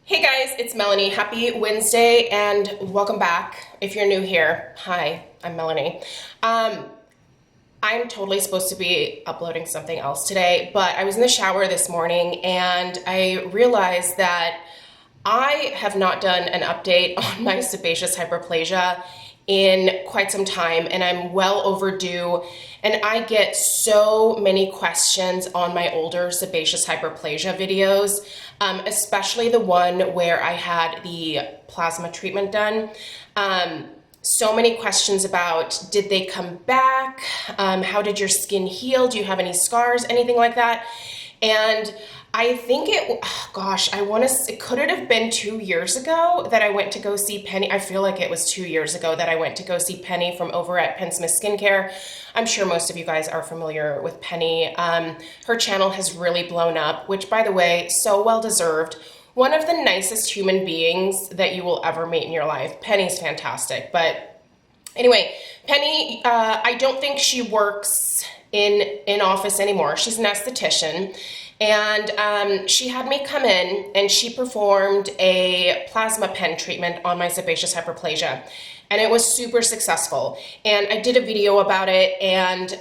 Hey guys, it's Melanie. Happy Wednesday and welcome back. If you're new here, hi, I'm Melanie. I'm totally supposed to be uploading something else today, but I was in the shower this morning and I realized that I have not done an update on my sebaceous hyperplasia in quite some time, and I'm well overdue. And I get so many questions on my older sebaceous hyperplasia videos, especially the one where I had the plasma treatment done. So many questions about, did they come back? How did your skin heal? Do you have any scars? Anything like that? And I think could it have been 2 years ago that I went to go see Penny? I feel like it was 2 years ago that I went to go see Penny from over at Penn Smith Skincare. I'm sure most of you guys are familiar with Penny. Her channel has really blown up, which, by the way, so well deserved. One of the nicest human beings that you will ever meet in your life. Penny's fantastic. But anyway, Penny, I don't think she works in office anymore. She's an esthetician. And she had me come in and she performed a plasma pen treatment on my sebaceous hyperplasia. And it was super successful. And I did a video about it and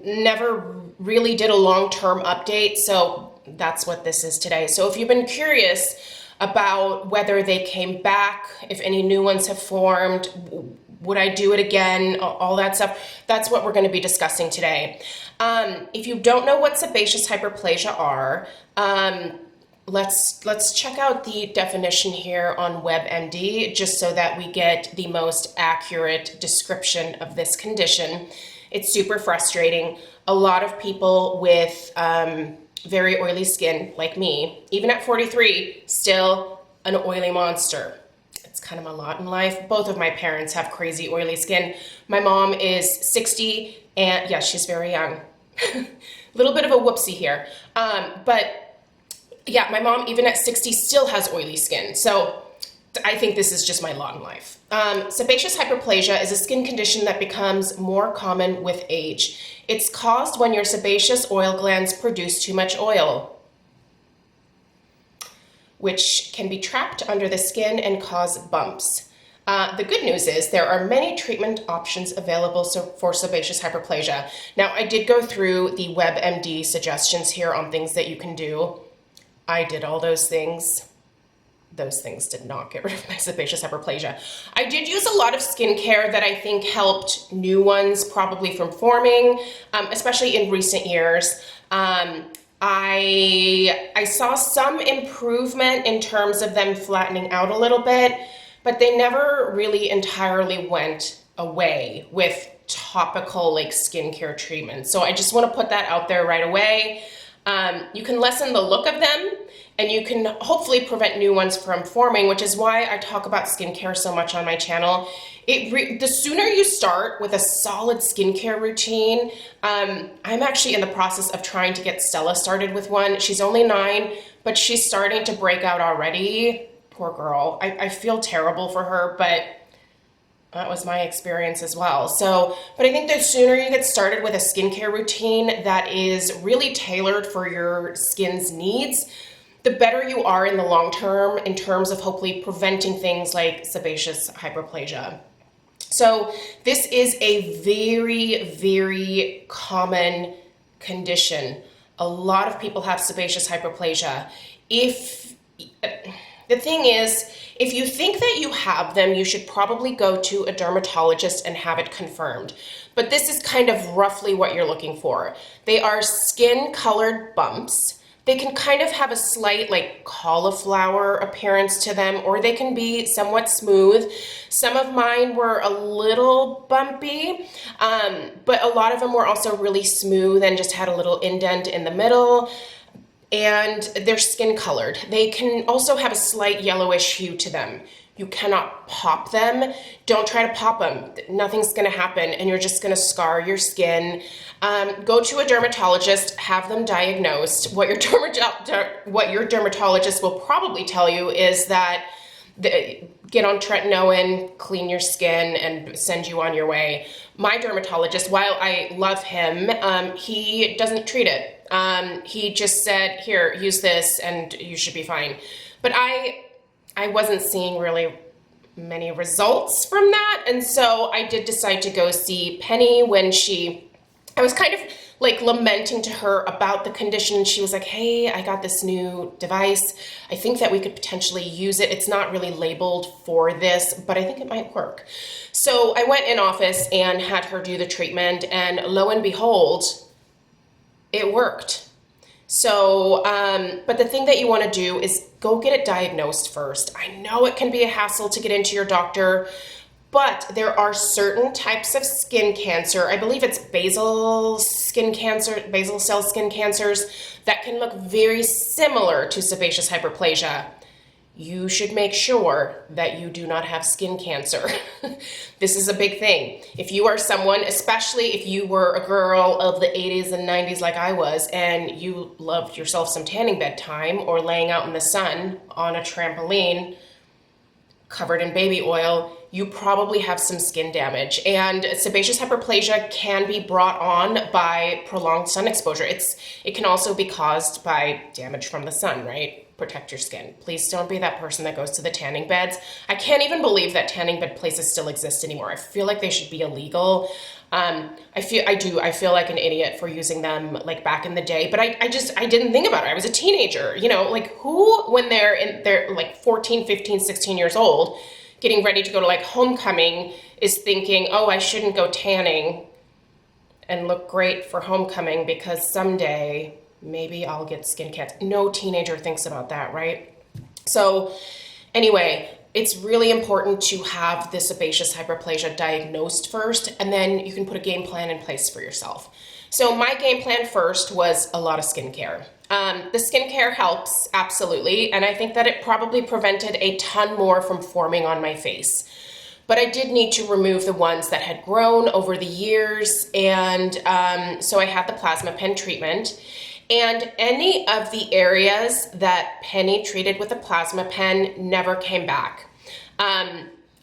never really did a long-term update. So that's what this is today. So if you've been curious about whether they came back, if any new ones have formed, would I do it again, all that stuff, that's what we're going to be discussing today. If you don't know what sebaceous hyperplasia are, let's check out the definition here on WebMD, just so that we get the most accurate description of this condition. It's super frustrating. A lot of people with very oily skin, like me, even at 43, still an oily monster. It's kind of my lot in life. Both of my parents have crazy oily skin. My mom is 60, and yeah, she's very young. A little bit of a whoopsie here. But yeah, my mom, even at 60, still has oily skin. So I think this is just my lot in life. Sebaceous hyperplasia is a skin condition that becomes more common with age. It's caused when your sebaceous oil glands produce too much oil, which can be trapped under the skin and cause bumps. The good news is there are many treatment options available for sebaceous hyperplasia. Now, I did go through the WebMD suggestions here on things that you can do. I did all those things. Those things did not get rid of my sebaceous hyperplasia. I did use a lot of skincare that I think helped new ones probably from forming, especially in recent years. I saw some improvement in terms of them flattening out a little bit, but they never really entirely went away with topical like skincare treatments. So I just want to put that out there right away. You can lessen the look of them and you can hopefully prevent new ones from forming, which is why I talk about skincare so much on my channel. The sooner you start with a solid skincare routine, I'm actually in the process of trying to get Stella started with one. She's only 9, but she's starting to break out already. Poor girl. I feel terrible for her, but that was my experience as well. But I think the sooner you get started with a skincare routine that is really tailored for your skin's needs, the better you are in the long term in terms of hopefully preventing things like sebaceous hyperplasia. So this is a very, very common condition. A lot of people have sebaceous hyperplasia. The thing is, if you think that you have them, you should probably go to a dermatologist and have it confirmed. But this is kind of roughly what you're looking for. They are skin-colored bumps. They can kind of have a slight like cauliflower appearance to them, or they can be somewhat smooth. Some of mine were a little bumpy, but a lot of them were also really smooth and just had a little indent in the middle. And they're skin colored. They can also have a slight yellowish hue to them. You cannot pop them. Don't try to pop them. Nothing's gonna happen and you're just gonna scar your skin. Go to a dermatologist, have them diagnosed. What your dermatologist will probably tell you is that get on Tretinoin, clean your skin, and send you on your way. My dermatologist, while I love him, he doesn't treat it. He just said, here, use this and you should be fine. But I wasn't seeing really many results from that. And so I did decide to go see Penny when I was kind of like lamenting to her about the condition. She was like, hey, I got this new device. I think that we could potentially use it. It's not really labeled for this, but I think it might work. So I went in office and had her do the treatment, and lo and behold, it worked. So, but the thing that you want to do is go get it diagnosed first. I know it can be a hassle to get into your doctor, but there are certain types of skin cancer, I believe it's basal cell skin cancers, that can look very similar to sebaceous hyperplasia. You should make sure that you do not have skin cancer. This is a big thing. If you are someone, especially if you were a girl of the 80s and 90s like I was, and you loved yourself some tanning bed time or laying out in the sun on a trampoline covered in baby oil, you probably have some skin damage. And sebaceous hyperplasia can be brought on by prolonged sun exposure. It can also be caused by damage from the sun, right? Protect your skin. Please don't be that person that goes to the tanning beds. I can't even believe that tanning bed places still exist anymore. I feel like they should be illegal. I feel like an idiot for using them like back in the day, but I didn't think about it. I was a teenager, like who, when they're like 14, 15, 16 years old, getting ready to go to like homecoming, is thinking, oh, I shouldn't go tanning and look great for homecoming because someday maybe I'll get skin cancer. No teenager thinks about that, right? So anyway, it's really important to have the sebaceous hyperplasia diagnosed first, and then you can put a game plan in place for yourself. So my game plan first was a lot of skincare. The skincare helps, absolutely, and I think that it probably prevented a ton more from forming on my face. But I did need to remove the ones that had grown over the years, and so I had the plasma pen treatment. And any of the areas that Penny treated with a plasma pen never came back.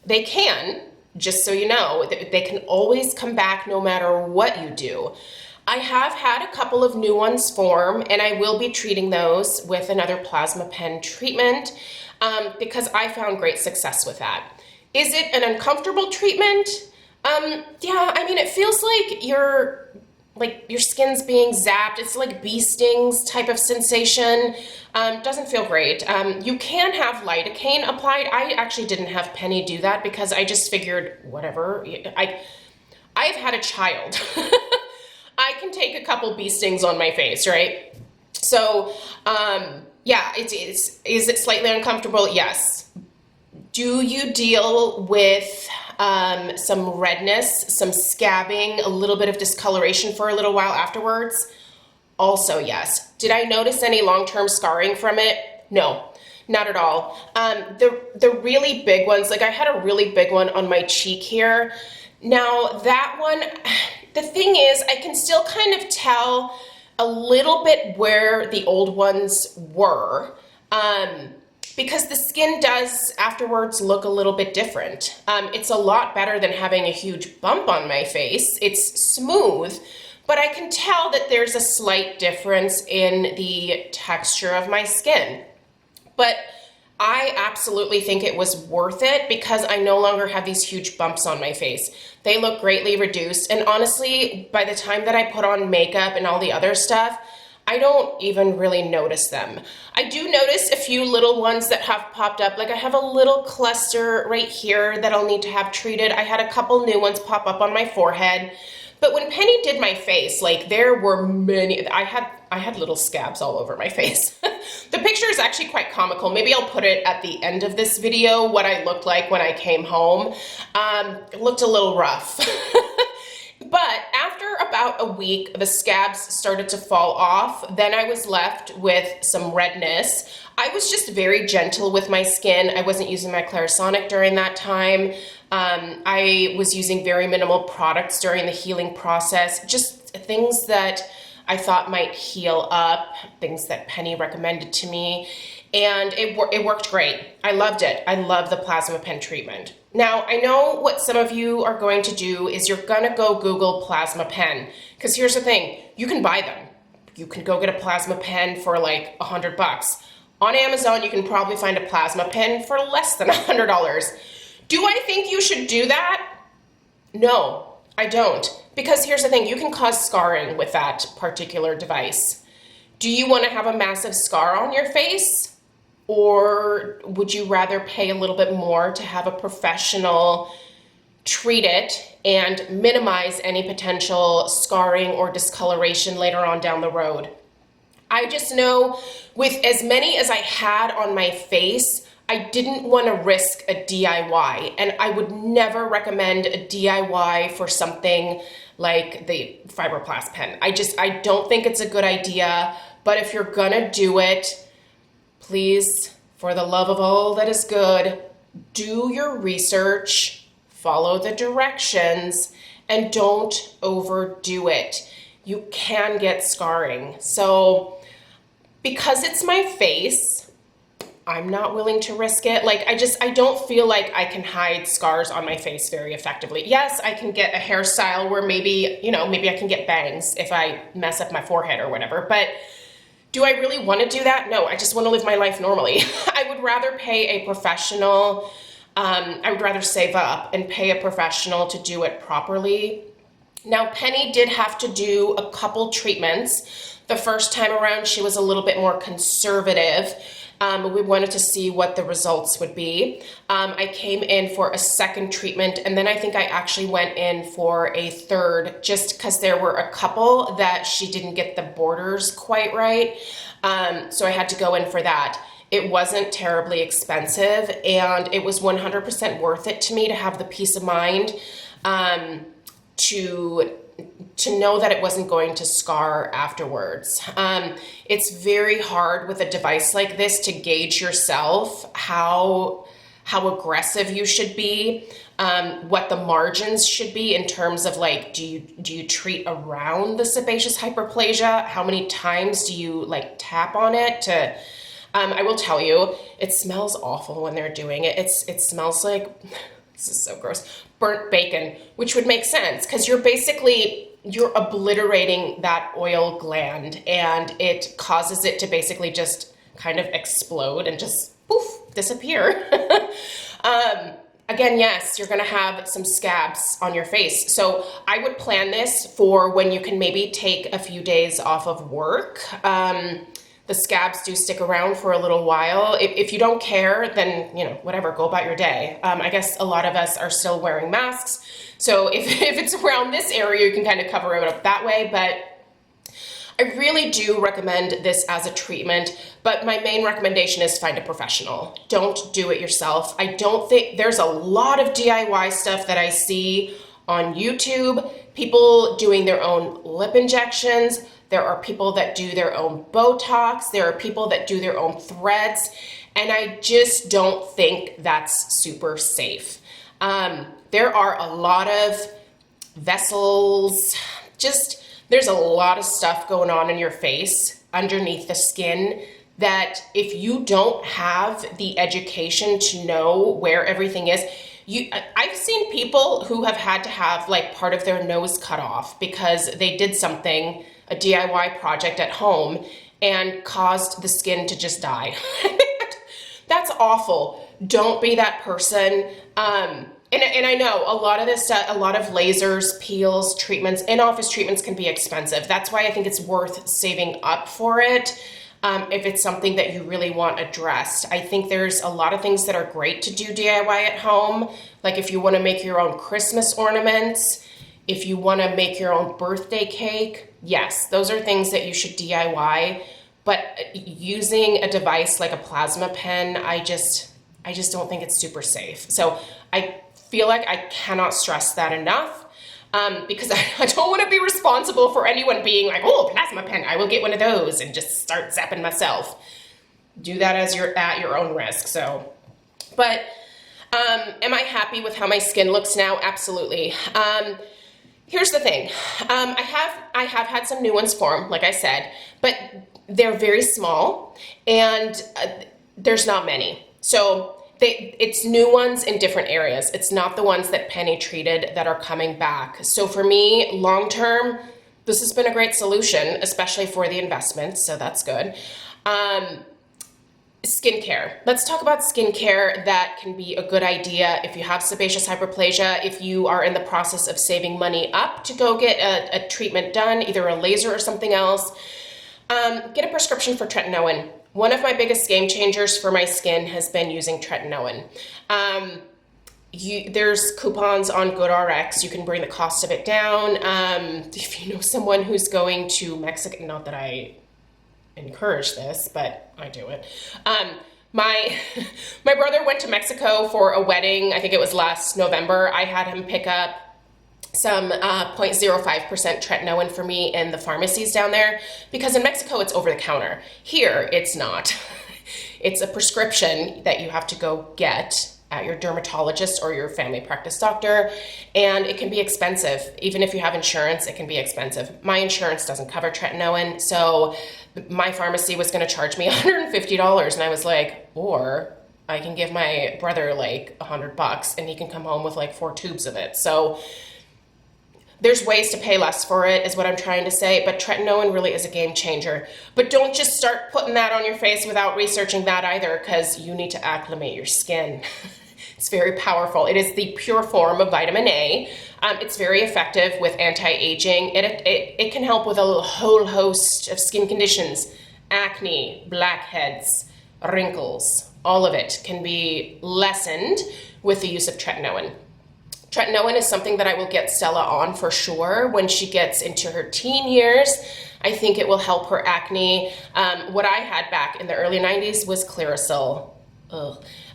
They can, just so you know, they can always come back no matter what you do. I have had a couple of new ones form, and I will be treating those with another plasma pen treatment because I found great success with that. Is it an uncomfortable treatment? Yeah, I mean, it feels like your skin's being zapped. It's like bee stings type of sensation. Doesn't feel great. You can have lidocaine applied. I actually didn't have Penny do that because I just figured, whatever. I've had a child. I can take a couple bee stings on my face, right? So, yeah, is it slightly uncomfortable? Yes. Do you deal with some redness, some scabbing, a little bit of discoloration for a little while afterwards? Also, yes. Did I notice any long-term scarring from it? No, not at all. The really big ones, like I had a really big one on my cheek here. Now that one, the thing is, I can still kind of tell a little bit where the old ones were. Because the skin does afterwards look a little bit different. It's a lot better than having a huge bump on my face. It's smooth, but I can tell that there's a slight difference in the texture of my skin. But I absolutely think it was worth it because I no longer have these huge bumps on my face. They look greatly reduced, and honestly, by the time that I put on makeup and all the other stuff, I don't even really notice them. I do notice a few little ones that have popped up. Like I have a little cluster right here that I'll need to have treated. I had a couple new ones pop up on my forehead. But when Penny did my face, like there were many, I had little scabs all over my face. The picture is actually quite comical. Maybe I'll put it at the end of this video, what I looked like when I came home. It looked a little rough. But after about a week, the scabs started to fall off. Then I was left with some redness. I was just very gentle with my skin. I wasn't using my Clarisonic during that time. I was using very minimal products during the healing process, just things that I thought might heal up, things that Penny recommended to me. and it worked great. I loved it. I love the plasma pen treatment. Now, I know what some of you are going to do is you're gonna go Google plasma pen, because here's the thing, you can buy them. You can go get a plasma pen for like $100. On Amazon, you can probably find a plasma pen for less than $100. Do I think you should do that? No, I don't. Because here's the thing, you can cause scarring with that particular device. Do you want to have a massive scar on your face? Or would you rather pay a little bit more to have a professional treat it and minimize any potential scarring or discoloration later on down the road? I just know with as many as I had on my face, I didn't want to risk a DIY, and I would never recommend a DIY for something like the Fibroplast pen. I don't think it's a good idea, but if you're gonna do it, please, for the love of all that is good, do your research, follow the directions, and don't overdo it. You can get scarring. So because it's my face, I'm not willing to risk it. Like, I don't feel like I can hide scars on my face very effectively. Yes, I can get a hairstyle where maybe I can get bangs if I mess up my forehead or whatever, but do I really want to do that? No, I just want to live my life normally. I would rather pay a professional, I would rather save up and pay a professional to do it properly. Now, Penny did have to do a couple treatments. The first time around, she was a little bit more conservative. We wanted to see what the results would be. I came in for a second treatment, and then I think I actually went in for a third just because there were a couple that she didn't get the borders quite right. So I had to go in for that. It wasn't terribly expensive, and it was 100% worth it to me to have the peace of mind to know that it wasn't going to scar afterwards. It's very hard with a device like this to gauge yourself how aggressive you should be, what the margins should be in terms of like, do you treat around the sebaceous hyperplasia? How many times do you like tap on it to, I will tell you, it smells awful when they're doing it. It smells like, this is so gross, burnt bacon, which would make sense because you're obliterating that oil gland, and it causes it to basically just kind of explode and just poof, disappear. Again, yes, you're gonna have some scabs on your face. So I would plan this for when you can maybe take a few days off of work. The scabs do stick around for a little while. If you don't care, then, whatever, go about your day. I guess a lot of us are still wearing masks. So if it's around this area, you can kind of cover it up that way. But I really do recommend this as a treatment. But my main recommendation is find a professional. Don't do it yourself. I don't think there's a lot of DIY stuff that I see on YouTube. People doing their own lip injections. There are people that do their own Botox. There are people that do their own threads. And I just don't think that's super safe. There are a lot of vessels, there's a lot of stuff going on in your face underneath the skin that if you don't have the education to know where everything is, I've seen people who have had to have like part of their nose cut off because they did something, a DIY project at home, and caused the skin to just die. That's awful. Don't be that person. And I know a lot of this stuff, a lot of lasers, peels, treatments, in-office treatments can be expensive. That's why I think it's worth saving up for it if it's something that you really want addressed. I think there's a lot of things that are great to do DIY at home. Like if you want to make your own Christmas ornaments, if you want to make your own birthday cake, yes, those are things that you should DIY. But using a device like a plasma pen, I just don't think it's super safe. So I feel like I cannot stress that enough because I don't want to be responsible for anyone being like, oh, plasma pen, I will get one of those and just start zapping myself. Do that as you're at your own risk. So, but am I happy with how my skin looks now? Absolutely. Here's the thing. I have had some new ones form, like I said, but they're very small, and there's not many. So it's new ones in different areas. It's not the ones that Penny treated that are coming back. So for me, long term, this has been a great solution, especially for the investments. So that's good. Skincare. Let's talk about skincare that can be a good idea if you have sebaceous hyperplasia, if you are in the process of saving money up to go get a treatment done, either a laser or something else. Get a prescription for tretinoin. One of my biggest game changers for my skin has been using tretinoin. There's coupons on GoodRx. You can bring the cost of it down. If you know someone who's going to Mexico, not that I encourage this, but I do it. My brother went to Mexico for a wedding. I think it was last November. I had him pick up some 0.05% tretinoin for me in the pharmacies down there, because in Mexico it's over the counter. Here it's not. It's a prescription that you have to go get at your dermatologist or your family practice doctor, and it can be expensive. Even if you have insurance, it can be expensive. My insurance doesn't cover tretinoin, so my pharmacy was going to charge me $150, and I was like, or I can give my brother like $100 and he can come home with like 4 tubes of it. So there's ways to pay less for it, is what I'm trying to say, but tretinoin really is a game changer. But don't just start putting that on your face without researching that either, because you need to acclimate your skin. It's very powerful. It is the pure form of vitamin A. It's very effective with anti-aging. It can help with a whole host of skin conditions: acne, blackheads, wrinkles. All of it can be lessened with the use of tretinoin. Tretinoin is something that I will get Stella on for sure when she gets into her teen years. I think it will help her acne. What I had back in the early 90s was Clearasil.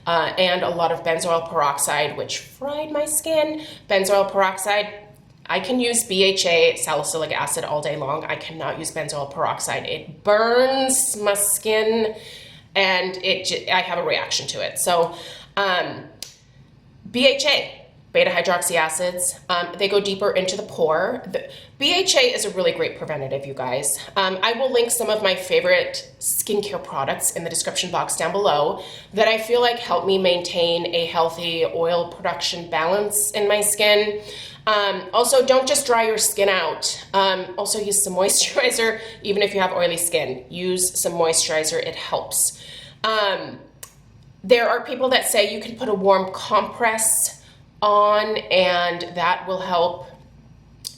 And a lot of benzoyl peroxide, which fried my skin. Benzoyl peroxide, I can use BHA, salicylic acid, all day long. I cannot use benzoyl peroxide. It burns my skin, and I have a reaction to it. So BHA, beta hydroxy acids, they go deeper into the pore. BHA is a really great preventative, you guys. I will link some of my favorite skincare products in the description box down below that I feel like help me maintain a healthy oil production balance in my skin. Also, don't just dry your skin out. Also use some moisturizer. Even if you have oily skin, use some moisturizer, it helps. There are people that say you can put a warm compress on and that will help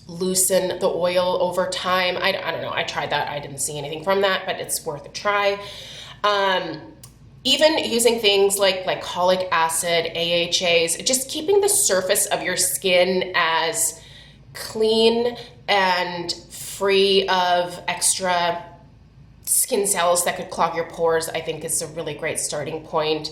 loosen the oil over time. I don't know. I tried that. I didn't see anything from that, but it's worth a try. Even using things like glycolic acid, AHAs, just keeping the surface of your skin as clean and free of extra skin cells that could clog your pores, I think is a really great starting point.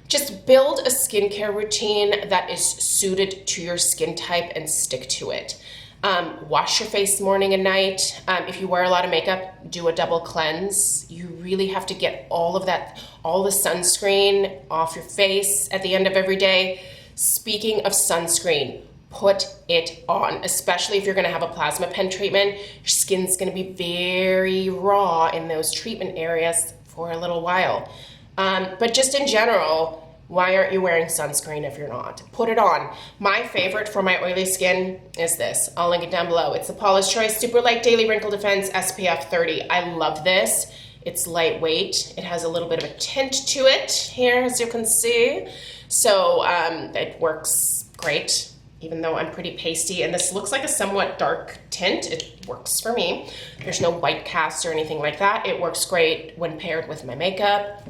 Just build a skincare routine that is suited to your skin type and stick to it. Wash your face morning and night. If you wear a lot of makeup, do a double cleanse. You really have to get all of that, all the sunscreen off your face at the end of every day. Speaking of sunscreen, put it on, especially if you're gonna have a plasma pen treatment. Your skin's gonna be very raw in those treatment areas for a little while. But just in general, why aren't you wearing sunscreen if you're not? Put it on. My favorite for my oily skin is this. I'll link it down below. It's the Paula's Choice Super Light Daily Wrinkle Defense SPF 30. I love this. It's lightweight. It has a little bit of a tint to it here, as you can see. So it works great, even though I'm pretty pasty. And this looks like a somewhat dark tint. It works for me. There's no white cast or anything like that. It works great when paired with my makeup.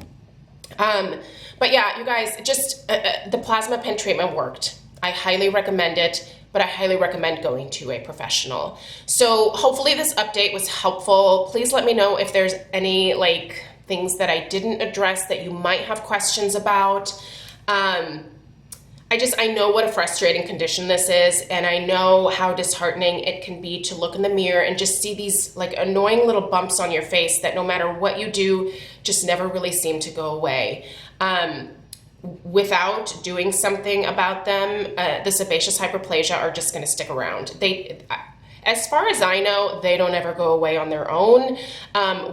But yeah, you guys, just the plasma pen treatment worked. I highly recommend it, but I highly recommend going to a professional. So hopefully this update was helpful. Please let me know if there's any things that I didn't address that you might have questions about. I know what a frustrating condition this is, and I know how disheartening it can be to look in the mirror and just see these annoying little bumps on your face that no matter what you do, just never really seem to go away. Without doing something about them, the sebaceous hyperplasia are just going to stick around. As far as I know, they don't ever go away on their own.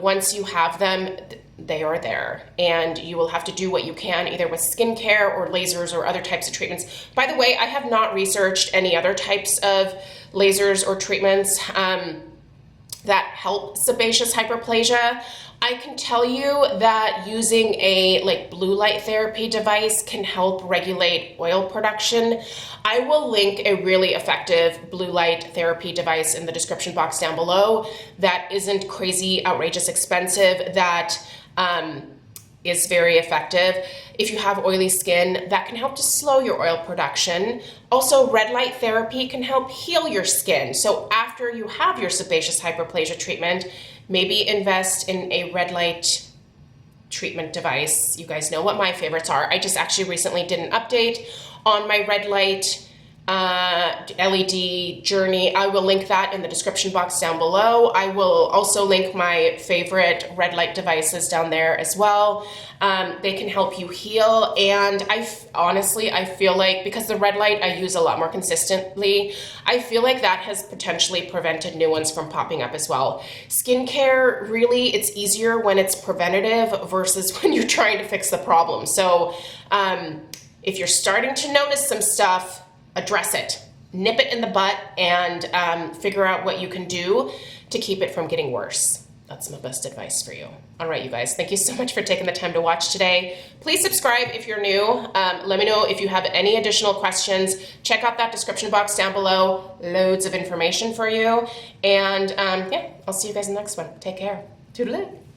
Once you have them, they are there, and you will have to do what you can either with skincare or lasers or other types of treatments. By the way, I have not researched any other types of lasers or treatments that help sebaceous hyperplasia. I can tell you that using a blue light therapy device can help regulate oil production. I will link a really effective blue light therapy device in the description box down below that isn't crazy, outrageous expensive, that is very effective. If you have oily skin, that can help to slow your oil production. Also, red light therapy can help heal your skin. So after you have your sebaceous hyperplasia treatment, maybe invest in a red light treatment device. You guys know what my favorites are. I just actually recently did an update on my red light LED journey. I will link that in the description box down below. I will also link my favorite red light devices down there as well. They can help you heal, and honestly, I feel like because the red light I use a lot more consistently, I feel like that has potentially prevented new ones from popping up as well. Skincare, really, it's easier when it's preventative versus when you're trying to fix the problem. So if you're starting to notice some stuff, address it, nip it in the butt, and figure out what you can do to keep it from getting worse. That's my best advice for you. All right, you guys, thank you so much for taking the time to watch today. Please subscribe if you're new. Let me know if you have any additional questions. Check out that description box down below. Loads of information for you. And yeah, I'll see you guys in the next one. Take care. Toodaloo.